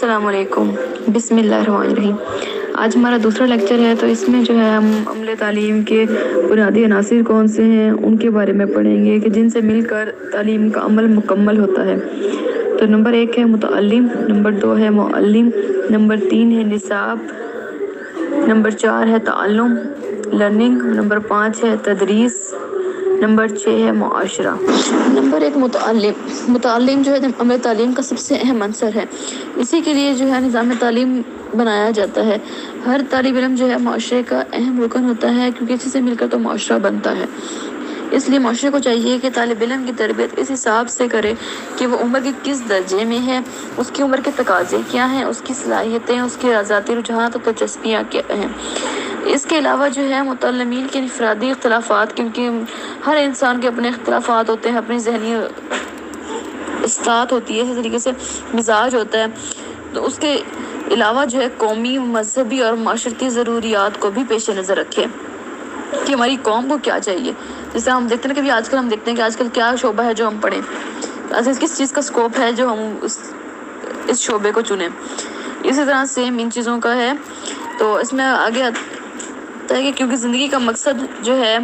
السلام علیکم، بسم اللہ الرحمن الرحیم۔ آج ہمارا دوسرا لیکچر ہے، تو اس میں جو ہے ہم عمل تعلیم کے بنیادی عناصر کون سے ہیں ان کے بارے میں پڑھیں گے کہ جن سے مل کر تعلیم کا عمل مکمل ہوتا ہے۔ تو نمبر 1 ہے متعلم، نمبر 2 ہے معلم، نمبر 3 ہے نصاب، نمبر 4 ہے تعلم لرننگ، نمبر 5 ہے تدریس، نمبر 6 ہے معاشرہ۔ نمبر 1 متعلم جو ہے عمل تعلیم کا سب سے اہم عنصر ہے۔ اسی کے لیے جو ہے نظام تعلیم بنایا جاتا ہے۔ ہر طالب علم جو ہے معاشرے کا اہم رکن ہوتا ہے، کیونکہ اسی سے مل کر تو معاشرہ بنتا ہے۔ اس لیے معاشرے کو چاہیے کہ طالب علم کی تربیت اس حساب سے کرے کہ وہ عمر کے کس درجے میں ہے، اس کی عمر کے تقاضے کیا ہیں، اس کی صلاحیتیں، اس کے ذاتی رجحانات اور دلچسپیاں کیا ہیں۔ اس کے علاوہ جو ہے متعلمین کے انفرادی اختلافات، کیونکہ ہر انسان کے اپنے اختلافات ہوتے ہیں، اپنی ذہنی استعداد ہوتی ہے، اسی طریقے سے مزاج ہوتا ہے، تو اس کے علاوہ جو ہے قومی، مذہبی اور معاشرتی ضروریات کو بھی پیش نظر رکھے کہ ہماری قوم کو کیا چاہیے۔ جیسے ہم دیکھتے ہیں کہ آج کل ہم دیکھتے ہیں کہ آج کل کیا شعبہ ہے جو ہم پڑھیں، کس چیز کا سکوپ ہے جو ہم اس شعبے کو چنیں۔ اسی طرح سیم ان چیزوں کا ہے۔ تو اس میں آگے آتا ہے کہ کیونکہ زندگی کا مقصد جو ہے،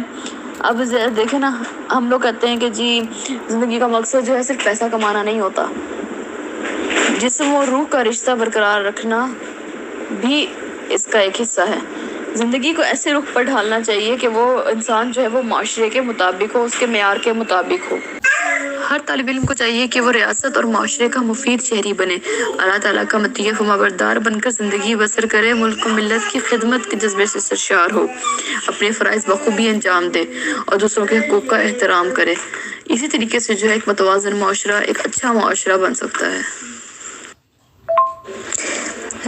اب دیکھیں نا، ہم لوگ کہتے ہیں کہ جی زندگی کا مقصد جو ہے صرف پیسہ کمانا نہیں ہوتا، جسم اور روح کا رشتہ برقرار رکھنا بھی اس کا ایک حصہ ہے۔ زندگی کو ایسے رخ پر ڈھالنا چاہیے کہ وہ انسان جو ہے وہ معاشرے کے مطابق ہو، اس کے معیار کے مطابق ہو۔ ہر طالب علم کو چاہیے کہ وہ ریاست اور معاشرے کا مفید شہری بنے، اللہ تعالیٰ کا مطیع فرمانبردار بن کر زندگی بسر کرے، ملک و ملت کی خدمت کے جذبے سے سرشار ہو، اپنے فرائض بخوبی انجام دے اور دوسروں کے حقوق کا احترام کرے۔ اسی طریقے سے جو ہے ایک متوازن معاشرہ ایک اچھا معاشرہ بن سکتا ہے۔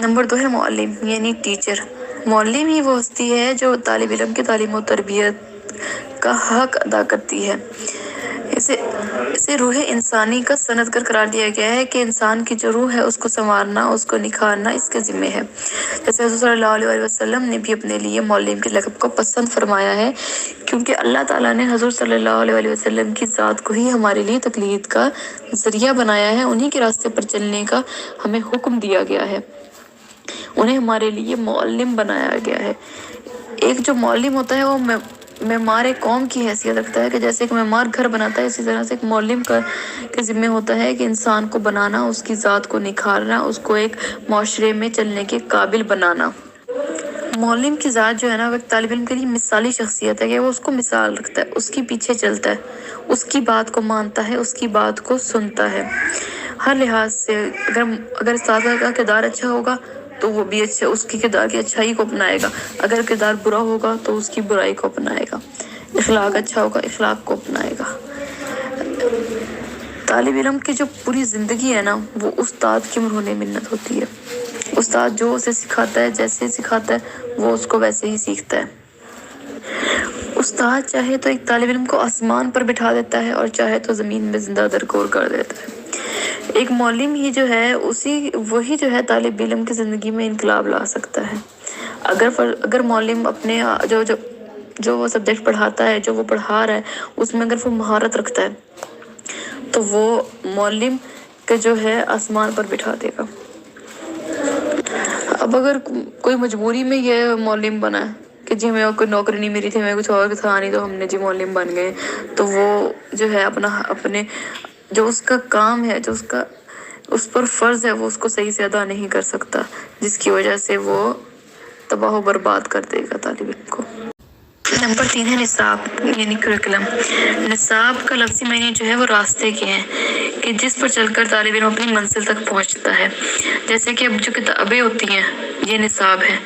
نمبر 2 ہے معلم یعنی ٹیچر۔ معلم ہی وہ ہستی ہے جو طالب علم کی تعلیم و تربیت کا حق ادا کرتی ہے۔ اسے روح انسانی کا صنعت گر قرار دیا گیا ہے کہ انسان کی جو روح ہے اس کو سنوارنا، اس کو نکھارنا اس کے ذمہ ہے۔ جیسے حضور صلی اللہ علیہ وسلم نے بھی اپنے لیے معلم کے لقب کو پسند فرمایا ہے، کیونکہ اللہ تعالیٰ نے حضور صلی اللہ علیہ وسلم کی ذات کو ہی ہمارے لیے تقلید کا ذریعہ بنایا ہے، انہی کے راستے پر چلنے کا ہمیں حکم دیا گیا ہے، انہیں ہمارے لیے معلم بنایا گیا ہے۔ ایک جو معلم ہوتا ہے وہ معمار قوم کی حیثیت رکھتا ہے، کہ جیسے ایک معمار گھر بناتا ہے، اسی طرح سے ایک معلم کے ذمہ ہوتا ہے کہ انسان کو بنانا، اس کی ذات کو نکھارنا، اس کو ایک معاشرے میں چلنے کے قابل بنانا۔ معلم کی ذات جو ہے نا، وہ ایک طالب علم کے لیے مثالی شخصیت ہے کہ وہ اس کو مثال رکھتا ہے، اس کے پیچھے چلتا ہے، اس کی بات کو مانتا ہے، اس کی بات کو سنتا ہے۔ ہر لحاظ سے اگر استاد کا کردار اچھا ہوگا تو وہ بھی اچھا، اس کی کردار کی اچھائی کو اپنائے گا، اگر کردار برا ہوگا تو اس کی برائی کو اپنائے گا، اخلاق اچھا ہوگا اخلاق کو اپنائے گا۔ طالب علم کی جو پوری زندگی ہے نا، وہ استاد کی مرہون منت ہوتی ہے۔ استاد جو اسے سکھاتا ہے، جیسے سکھاتا ہے وہ اس کو ویسے ہی سیکھتا ہے۔ استاد چاہے تو ایک طالب علم کو آسمان پر بٹھا دیتا ہے اور چاہے تو زمین میں زندہ درگور کر دیتا ہے۔ ایک معلم ہی جو ہے وہی جو ہے طالب علم کی زندگی میں انقلاب لا سکتا ہے۔ اگر معلم اپنے جو وہ سبجیکٹ پڑھاتا ہے، جو وہ پڑھا رہا ہے، اس میں اگر وہ مہارت رکھتا ہے تو وہ معلم کے جو ہے آسمان پر بٹھا دے گا۔ اب اگر کوئی مجبوری میں یہ معلم بنا ہے کہ جی ہمیں کوئی نوکری نہیں ملی تھی، ہمیں کچھ اور تھا نہیں تو ہم نے جی معلم بن گئے، تو وہ جو ہے اپنے جو اس کا کام ہے، جو اس پر فرض ہے، وہ اس کو صحیح سے ادا نہیں کر سکتا، جس کی وجہ سے وہ تباہ و برباد کر دے گا طالب علم کو۔ نمبر 3 ہے نصاب یعنی کریکولم۔ نصاب کا لفظی معنی جو ہے وہ راستے کے ہیں، کہ جس پر چل کر طالب علم اپنی منزل تک پہنچتا ہے۔ جیسے کہ اب جو کتابیں ہوتی ہیں یہ نصاب ہے،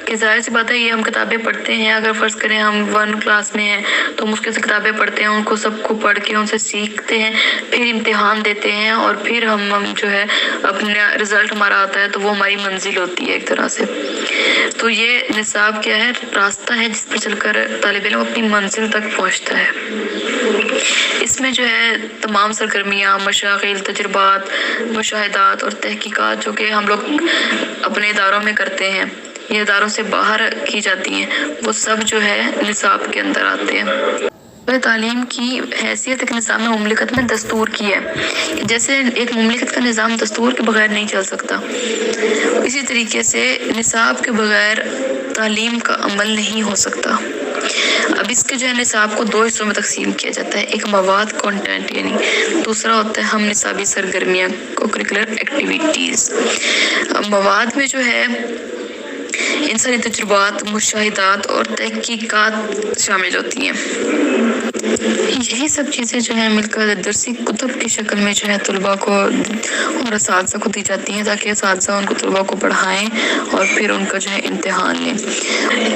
کہ ظاہر سی بات ہے یہ ہم کتابیں پڑھتے ہیں، اگر فرض کریں ہم 1 کلاس میں ہیں تو ہم اس کی کتابیں پڑھتے ہیں، ان کو سب کو پڑھ کے ان سے سیکھتے ہیں، پھر امتحان دیتے ہیں اور پھر ہم جو ہے اپنا رزلٹ ہمارا آتا ہے، تو وہ ہماری منزل ہوتی ہے ایک طرح سے۔ تو یہ نصاب کیا ہے؟ راستہ ہے جس پر چل کر طالب علم اپنی منزل تک پہنچتا ہے۔ اس میں جو ہے تمام سرگرمیاں، مشاغل، تجربات، مشاہدات اور تحقیقات جو کہ ہم لوگ اپنے اداروں میں کرتے ہیں، یہ اداروں سے باہر کی جاتی ہیں، وہ سب جو ہے نصاب کے اندر آتے ہیں۔ تعلیم کی حیثیت ایک نظام مملکت میں دستور کی ہے۔ جیسے ایک مملکت کا نظام دستور کے بغیر نہیں چل سکتا، اسی طریقے سے نصاب کے بغیر تعلیم کا عمل نہیں ہو سکتا۔ اب اس کے جو ہے نصاب کو دو حصوں میں تقسیم کیا جاتا ہے، ایک مواد کنٹینٹ یعنی، دوسرا ہوتا ہے ہم نصابی سرگرمیاں کو کریکولر ایکٹیویٹیز۔ مواد میں جو ہے انسانی تجربات، مشاہدات اور تحقیقات شامل ہوتی ہیں۔ یہی سب چیزیں جو ہیں مل کر درسی کتب کی شکل میں جو ہے طلباء کو اور اساتذہ کو دی جاتی ہیں، تاکہ اساتذہ ان کو طلباء کو پڑھائیں اور پھر ان کا جو ہے امتحان لیں،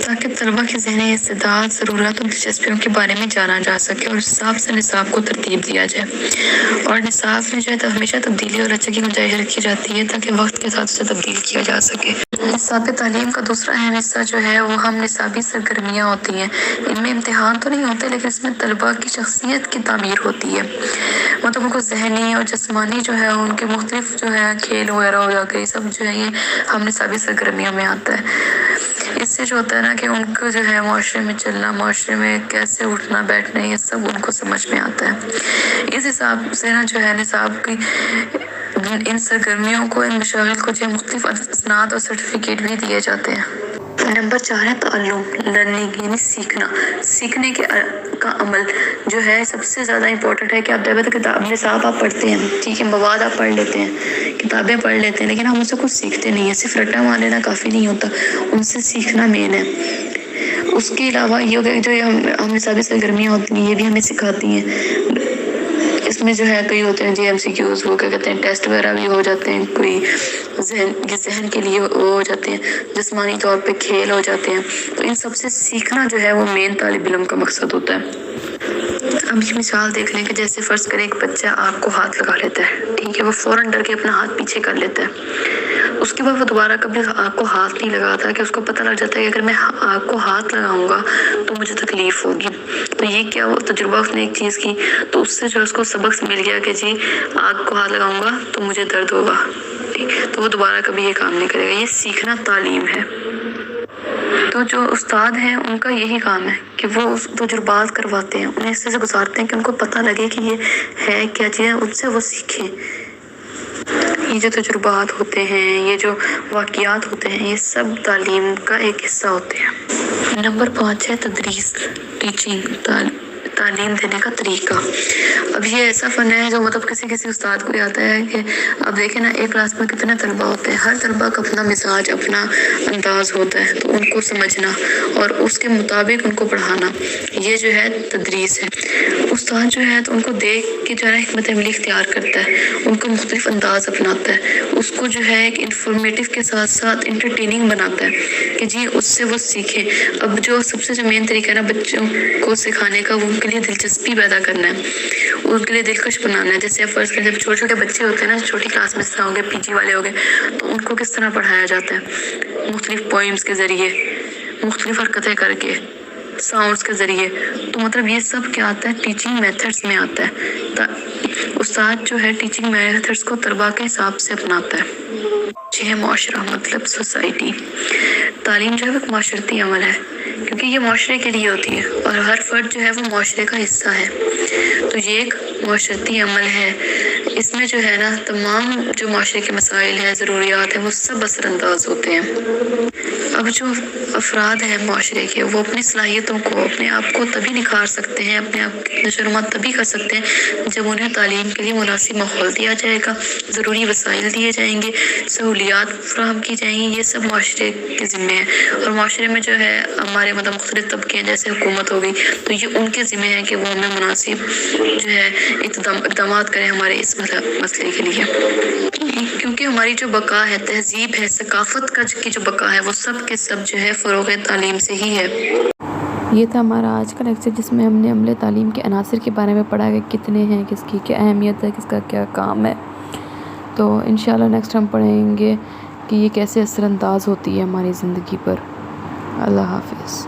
تاکہ طلباء کی ذہنی استعداد، ضرورت اور دلچسپیوں کے بارے میں جانا جا سکے اور اس حساب سے نصاب کو ترتیب دیا جائے۔ اور نصاب میں جو ہے ہمیشہ تبدیلی اور رچے کی گنجائش رکھی جاتی ہے تاکہ وقت کے ساتھ اسے تبدیل کیا جا سکے۔ نصاب تعلیم کا دوسرا اہم حصہ جو ہے وہ ہم نصابی سرگرمیاں ہوتی ہیں۔ ان میں امتحان تو نہیں ہوتے، لیکن اس میں طلباء کی شخصیت کی تعمیر ہوتی ہے، مطلب ان کو ذہنی اور جسمانی جو ہے ان کے مختلف جو ہے کھیل وغیرہ ہو جاتے ہیں، یہ سب جو ہے یہ ہم نصابی سرگرمیوں میں آتا ہے۔ اس سے جو ہوتا ہے نا کہ ان کو جو ہے معاشرے میں چلنا، معاشرے میں کیسے اٹھنا بیٹھنا، یہ سب ان کو سمجھ میں آتا ہے۔ اس حساب سے نا جو ہے نصاب کی ان سرگرمیوں کو، ان مشاغل کو جو مختلف اسناد اور سرٹیفکیٹ بھی دیے جاتے ہیں۔ نمبر 4 ہے تعلم، لرننگ یعنی سیکھنا۔ سیکھنے کا عمل جو ہے سب سے زیادہ امپورٹنٹ ہے کہ آپ جب کتاب نصاب آپ پڑھتے ہیں، ٹھیک ہے، مواد آپ پڑھ لیتے ہیں، کتابیں پڑھ لیتے ہیں، لیکن ہم ان سے کچھ سیکھتے نہیں ہیں۔ صرف رٹا مار لینا کافی نہیں ہوتا، ان سے سیکھنا مین ہے۔ اس کے علاوہ یہ جو ہم نصابی سرگرمیاں ہوتی ہیں یہ بھی ہمیں سکھاتی ہیں۔ اس میں جو ہے کئی ہوتے ہیں GMCQs، وہ کیا کہتے ہیں ٹیسٹ وغیرہ بھی ہو جاتے ہیں، کوئی ذہن کے لیے وہ ہو جاتے ہیں، جسمانی طور پہ کھیل ہو جاتے ہیں۔ تو ان سب سے سیکھنا جو ہے وہ مین طالب علم کا مقصد ہوتا ہے۔ اب یہ مثال دیکھ لیں کہ جیسے فرض کریں ایک بچہ آگ کو ہاتھ لگا لیتا ہے، ٹھیک ہے، وہ فوراً ڈر کے اپنا ہاتھ پیچھے کر لیتا ہے۔ اس کے بعد وہ دوبارہ کبھی آگ کو ہاتھ نہیں لگاتا، کہ اس کو پتہ لگ جاتا ہے کہ اگر میں آگ کو ہاتھ لگاؤں گا تو مجھے تکلیف ہوگی۔ تو یہ کیا وہ تجربہ اس نے ایک چیز کی، تو اس سے جو اس کو سبق مل گیا کہ جی آگ کو ہاتھ لگاؤں گا تو مجھے درد ہوگا، تو وہ دوبارہ کبھی یہ کام نہیں کرے گا۔ یہ سیکھنا تعلیم ہے۔ تو جو استاد ہیں ان کا یہی کام ہے کہ وہ تجربات کرواتے ہیں، انہیں اس سے گزارتے ہیں کہ ان کو پتہ لگے کہ یہ ہے کیا چیز، ان سے وہ سیکھیں۔ یہ جو تجربات ہوتے ہیں، یہ جو واقعات ہوتے ہیں، یہ سب تعلیم کا ایک حصہ ہوتے ہیں۔ نمبر 5 ہے تدریس، ٹیچنگ، تعلیم دینے کا طریقہ۔ اب یہ ایسا فن ہے جو مطلب کسی استاد کو یہ آتا ہے کہ اب دیکھیں نا ایک کلاس میں کتنے طلباء ہوتے ہیں، ہر طلباء کا اپنا مزاج، اپنا انداز ہوتا ہے، تو ان کو سمجھنا اور اس کے مطابق ان کو پڑھانا، یہ جو ہے تدریس ہے۔ استاد جو ہے تو ان کو دیکھ کے جو ہے حکمت عملی اختیار کرتا ہے، ان کو مختلف انداز اپناتا ہے، اس کو جو ہے ایک انفارمیٹیو کے ساتھ ساتھ انٹرٹیننگ بناتا ہے کہ جی اس سے وہ سیکھیں۔ اب جو سب سے جو مین طریقہ ہے نا بچوں کو سکھانے کا، وہ ان کے لیے دلچسپی پیدا کرنا ہے، ان کے لیے دلکش بنانا ہے۔ جیسے آپ فرض کریں جب چھوٹے چھوٹے بچے ہوتے ہیں نا، چھوٹی کلاس میں ہو گئے، PG والے ہو گئے، تو ان کو کس طرح پڑھایا جاتا ہے، مختلف پوئمز کے ذریعے، مختلف حرکتیں کر کے، ساؤنڈز کے ذریعے۔ تو مطلب یہ سب کیا آتا ہے، ٹیچنگ میتھڈز میں آتا ہے۔ استاد جو ہے ٹیچنگ میتھڈز کو طلباء کے حساب سے اپناتا ہے۔ یہ معاشرہ مطلب سوسائٹی۔ تعلیم جو ہے ایک معاشرتی عمل ہے، کیونکہ یہ معاشرے کے لیے ہوتی ہے اور ہر فرد جو ہے وہ معاشرے کا حصہ ہے، تو یہ ایک معاشرتی عمل ہے۔ اس میں جو ہے نا تمام جو معاشرے کے مسائل ہیں، ضروریات ہیں، وہ سب اثر انداز ہوتے ہیں۔ اب جو افراد ہیں معاشرے کے، وہ اپنی صلاحیتوں کو، اپنے آپ کو تبھی نکھار سکتے ہیں، اپنے آپ کی نشو و نما تبھی کر سکتے ہیں جب انہیں تعلیم کے لیے مناسب ماحول دیا جائے گا، ضروری وسائل دیے جائیں گے، سہولیات فراہم کی جائیں گی۔ یہ سب معاشرے کے ذمے ہیں، اور معاشرے میں جو ہے ہمارے مطلب مختلف طبقے ہیں، جیسے حکومت ہو گئی، تو یہ ان کے ذمے ہے کہ وہ ہمیں مناسب جو ہے اقدامات کریں ہمارے اس مسئلے کے لیے، کیونکہ ہماری جو بقا ہے، تہذیب ہے، ثقافت کی جو بقا ہے، وہ سب کے سب جو ہے فروغ تعلیم سے ہی ہے۔ یہ تھا ہمارا آج کا لیکچر، جس میں ہم نے عملے تعلیم کے عناصر کے بارے میں پڑھا کہ کتنے ہیں، کس کی کیا اہمیت ہے، کس کا کیا کام ہے۔ تو انشاءاللہ نیکسٹ ہم پڑھیں گے کہ یہ کیسے اثر انداز ہوتی ہے ہماری زندگی پر۔ اللہ حافظ۔